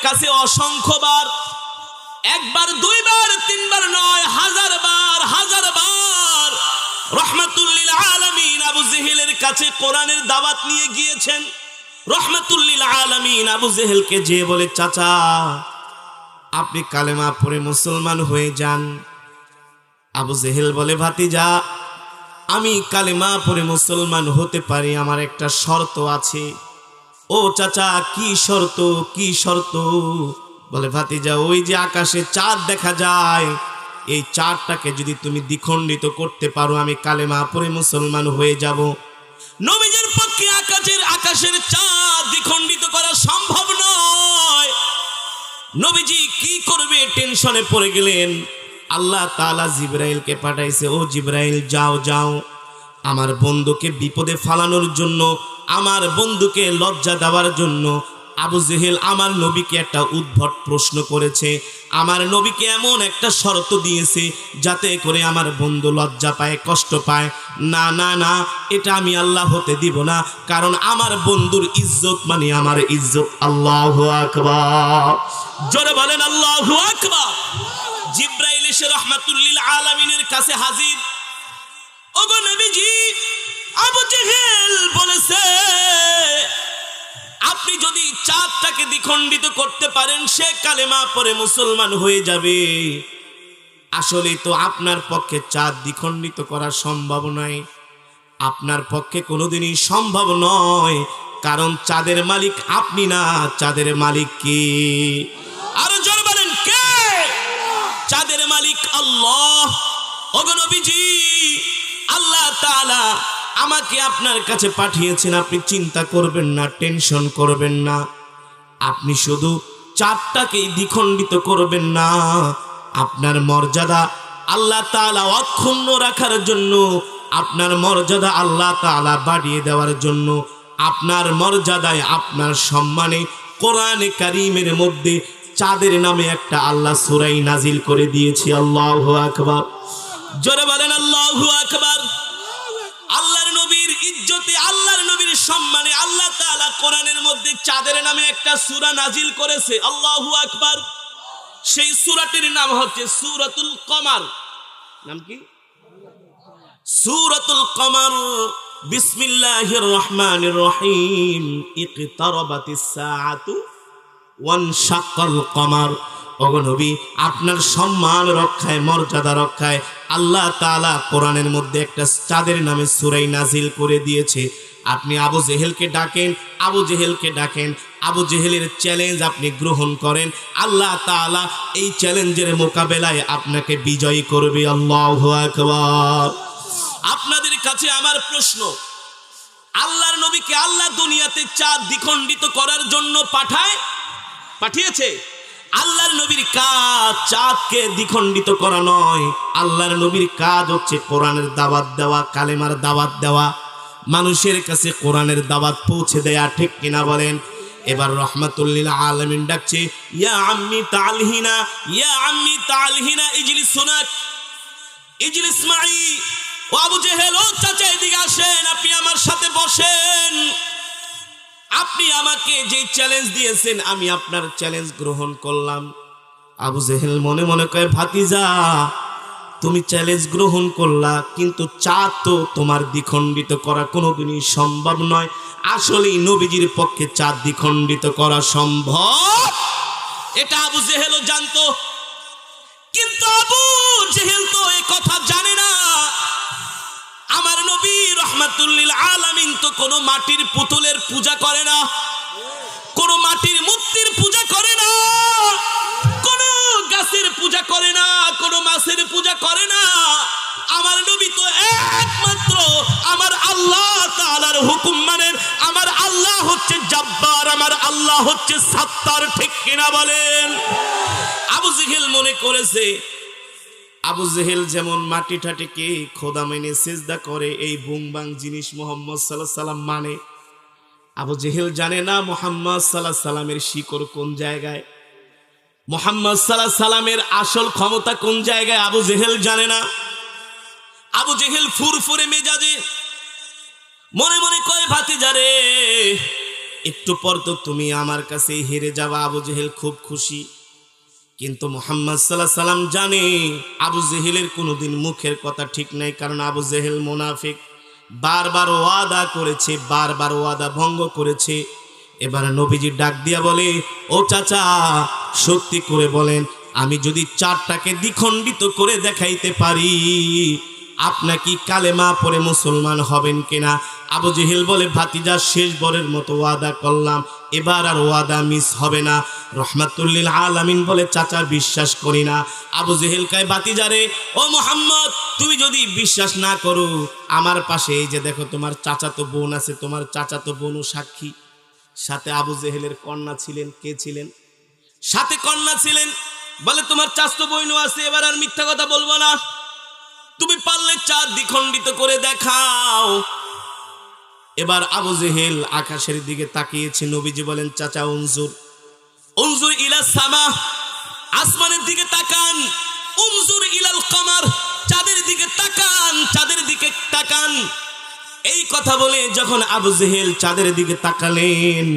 কাছে অসংখ্যবার, একবার দুইবার তিনবার নয়, হাজার বার রাহমাতুল লিল আলামিন আবু জেহেলের কাছে কোরআনের দাওয়াত নিয়ে গিয়েছেন। রাহমাতুল লিল আলামিন আবু জেহেলকে যে বলে, চাচা আপনি কালেমা পড়ে মুসলমান হয়ে যান। আবু জেহেল বলে, ভাতিজা আমি কালেমা পড়ে মুসলমান হতে পারি, আমার একটা শর্ত আছে। ও চাচা কি শর্ত, কি শর্ত? বলে, ভাতিজা ওই যে আকাশে চাঁদ দেখা যায়, এই চাঁদটাকে যদি তুমি দ্বিখণ্ডিত করতে পারো আমি কালেমা পড়ে মুসলমান হয়ে যাব। নবীজির পক্ষে আকাশের চাঁদ দ্বিখণ্ডিত করা সম্ভব নয়। নবীজি কি করবে টেনশনে পড়ে গেলেন। আল্লাহ তাআলা জিবরাইলকে পাঠাইছে, ও জিবরাইল যাও যাও, আমার বন্ধুকে বিপদে ফালানোর জন্য, আমার বন্ধুকে লজ্জা দেওয়ার জন্য আবু জেহেল আমার নবীকে একটা উদ্ভট প্রশ্ন করেছে, আমার নবীকে এমন একটা শর্ত দিয়েছে যাতে করে আমার বন্ধু লজ্জা পায়, কষ্ট পায়। না না না, এটা আমি আল্লাহ হতে দিব না, কারণ আমার বন্ধুর ইজ্জত মানে আমার ইজ্জত। আল্লাহু আকবার, জোরে বলেন আল্লাহু আকবার। জিবরাইল এসে রাহমাতুল লিল আলামিনের কাছে হাজির। ওগো নবীজি, আবু জেহেল বলেছে আপনি যদি চাঁদটাকে দ্বিখণ্ডিত করতে পারেন সে কালেমা পড়ে মুসলমান হয়ে যাবে। আসলে তো আপনার পক্ষে চাঁদ দ্বিখণ্ডিত করা সম্ভব নয়, আপনার পক্ষে কোনোদিনই সম্ভব নয়, কারণ চাঁদের মালিক আপনি না, চাঁদের মালিক কে? আরো জোরে বলেন কে? চাঁদের মালিক আল্লাহ। ওগো নবীজি, আল্লাহ তাআলা আমাকে আপনার কাছে পাঠিয়েছেন, আপনি চিন্তা করবেন না, টেনশন করবেন না, আপনি শুধু চাঁদটাকে দ্বিখণ্ডিত করবেন না। আপনার মর্যাদা আল্লাহ তাআলা অক্ষুণ্ণ রাখার জন্য, আপনার মর্যাদা আল্লাহ তাআলা বাড়িয়ে দেওয়ার জন্য, আপনার মর্যাদায় আপনার সম্মানে কোরআনে কারীমের মধ্যে চাঁদের নামে একটা আল্লাহ সূরা নাজিল করে দিয়েছে। আল্লাহু আকবার, জোরে বলেন আল্লাহু আকবার। আল্লাহর নবীর ইজ্জতে, আল্লাহর নবীর সম্মানে আল্লাহ তাআলা কোরআনের মধ্যে চাঁদের নামে একটা সূরা নাজিল করেছে। আল্লাহু আকবার। সেই সূরাটির নাম হচ্ছে সূরাতুল কমার। নাম কি? সূরাতুল কমার। বিসমিল্লাহির রহমানির রহিম। ইকতারাবাতিস সাআতু ওয়ানশাক্কাল কমার। ওগো নবী, আপনার সম্মান রক্ষায়, মর্যাদা রক্ষায় আল্লাহ তাআলা কোরআনের মধ্যে একটা চাঁদের নামে সূরা নাজিল করে দিয়েছে। আপনি আবু জেহেলকে ডাকেন, আবু জেহেলকে ডাকেন, আবু জেহেলের চ্যালেঞ্জ আপনি গ্রহণ করেন, আল্লাহ তাআলা এই চ্যালেঞ্জের মোকাবেলায় আপনাকে বিজয়ী করবে। আল্লাহু আকবার। আপনাদের কাছে আমার প্রশ্ন, আল্লাহর নবীকে আল্লাহ দুনিয়াতে চাঁদ দ্বিখণ্ডিত করার জন্য পাঠিয়েছে। আল্লাহর নবীর কাজ চাঁদকে দ্বিখণ্ডিত করা নয়, আল্লাহর নবীর কাজ হচ্ছে কোরআনের দাওয়াত দেওয়া, কালেমার দাওয়াত দেওয়া, মানুষের কাছে কোরআনের দাওয়াত পৌঁছে দেয়া। ঠিক কিনা বলেন? এবার রাহমাতুল লিল আলামিন ডাকছে, ইয়া আম্মি তাআলহিনা, ইয়া আম্মি তাআলহিনা ইজলিসুনাক, ইজলিস মাই। ও আবু জেহেল, ও চাচা এদিকে আসেন, আপনি আমার সাথে বসেন। আপনি আমাকে যে চ্যালেঞ্জ দিয়েছেন আমি আপনার চ্যালেঞ্জ গ্রহণ করলাম। আবু জেহেল মনে মনে কয়, ভাতিজা তুমি চ্যালেঞ্জ গ্রহণ করলা, কিন্তু চাঁদ তো তোমার দ্বিখণ্ডিত করা কোনোদিনই সম্ভব নয়। আসলেই নবীজির পক্ষে চাঁদ দ্বিখণ্ডিত করা সম্ভব, এটা আবু জেহেলও জানতো, কিন্তু আবু জেহেল তো এই কথা জানে না। আমার নবী রাহমাতুল লিল আলামিন তো কোনো মাটির পুতুলের পূজা করে না, কোনো মাটির মূর্তির পূজা করে না, কোনো গাছের পূজা করে না, কোনো মাছের পূজা করে না। আমার নবী তো একমাত্র আমার আল্লাহ তাআলার হুকুম মানেন। আমার আল্লাহ হচ্ছে জব্বার, আমার আল্লাহ হচ্ছে সাত্তার। ঠিক কিনা বলেন? আবু জেহেল মনে করেছে, আবু জেহেল যেমন মাটি ঠাটিকে খোদা মেনে সিজদা করে, এই বুংবাং জিনিস মুহাম্মদ সাল্লাল্লাহু আলাইহি সাল্লাম মানে। আবু জেহেল জানে না মুহাম্মদ সাল্লাল্লাহু আলাইহি সাল্লামের শিকড় কোন জায়গায়, মুহাম্মদ সাল্লাল্লাহু আলাইহি সাল্লামের আসল ক্ষমতা কোন জায়গায়, আবু জেহেল জানে না। আবু জেহেল ফুরফুরে মেজাজে মনে মনে কয়, ভাতিজা রে একটু পর তো তুমি আমার কাছে হেরে যাবা। আবু জেহেল খুব খুশি, কিন্তু মুহাম্মদ সাল্লাল্লাহু আলাইহি সাল্লাম জানে আবু জেহেলের কোনোদিন মুখের কথা ঠিক নাই, কারণ আবু জেহেল মুনাফিক, বারবার ওয়াদা করেছে, বারবার ওয়াদা ভঙ্গ করেছে। এবার নবীজি ডাক দিয়া বলে, ও চাচা সত্যি করে বলেন, আমি যদি চারটাকে দ্বিখণ্ডিত করে দেখাইতে পারি, আপনি কি কালেমা পড়ে মুসলমান হবেন কিনা? আবু জেহেল বলে, ভাতিজা শেষবারের মতো ওয়াদা করলাম, এবার আর ওয়াদা মিস হবে না। রহমাতুল্লিল আলামিন বলে, চাচা বিশ্বাস করি না। আবু জেহেল কয়, ভাতিজারে ও মুহাম্মদ, তুমি যদি বিশ্বাস না করো, আমার পাশে এই যে দেখো তোমার চাচাতো বোন আছে, তোমার চাচাতো বোনও সাক্ষী। সাথে আবু জেহেলের কন্যা ছিলেন। কে ছিলেন? সাথে কন্যা ছিলেন। বলে, তোমার চাচাতো বোনও আছে, এবার আর মিথ্যা কথা বলবো না, তুমি পারলে চাঁদ দ্বিখণ্ডিত করে দেখাও। এবার আবু জেহেল আকাশের দিকে তাকিয়েছে। নবীজি বলেন, চাচা উনজুর উনজুর ইলা সামা, আসমানের দিকে তাকান। উনজুর ইলাল কমার, চাঁদের দিকে তাকান, চাঁদের দিকে তাকান। এই কথা বলে যখন আবু জেহেল চাঁদের দিকে তাকালেন,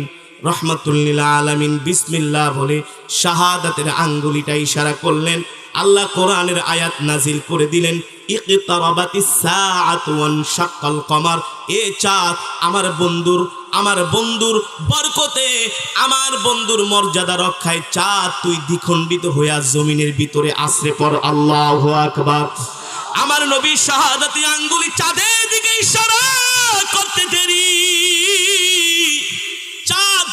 রহমাতুল্লিল আলামিন বিসমিল্লাহ বলে শাহাদাতের আঙ্গুলিটা ইশারা করলেন। আল্লাহ কোরআনের আয়াত নাজিল করে দিলেন, ইকতারাবাতিস সাআতু ওয়ানশাক্কাল কমার। এ চাঁদ আমার বন্ধুর বরকতে, আমার বন্ধুর মর্যাদা রক্ষায় চাঁদ তুই দ্বিখণ্ডিত হইয়া জমিনের ভিতরে আশ্রে পড়। আল্লাহু আকবার। আমার নবী শাহাদাতি আঙ্গুলি চাঁদের দিকে ইশারা করতে দেরি,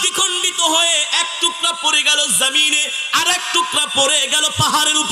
দ্বিখণ্ডিত হয়ে এক টুকরা পড়ে গেল জমিনে, আর এক টুকরা পড়ে গেল পাহাড়ের উপর।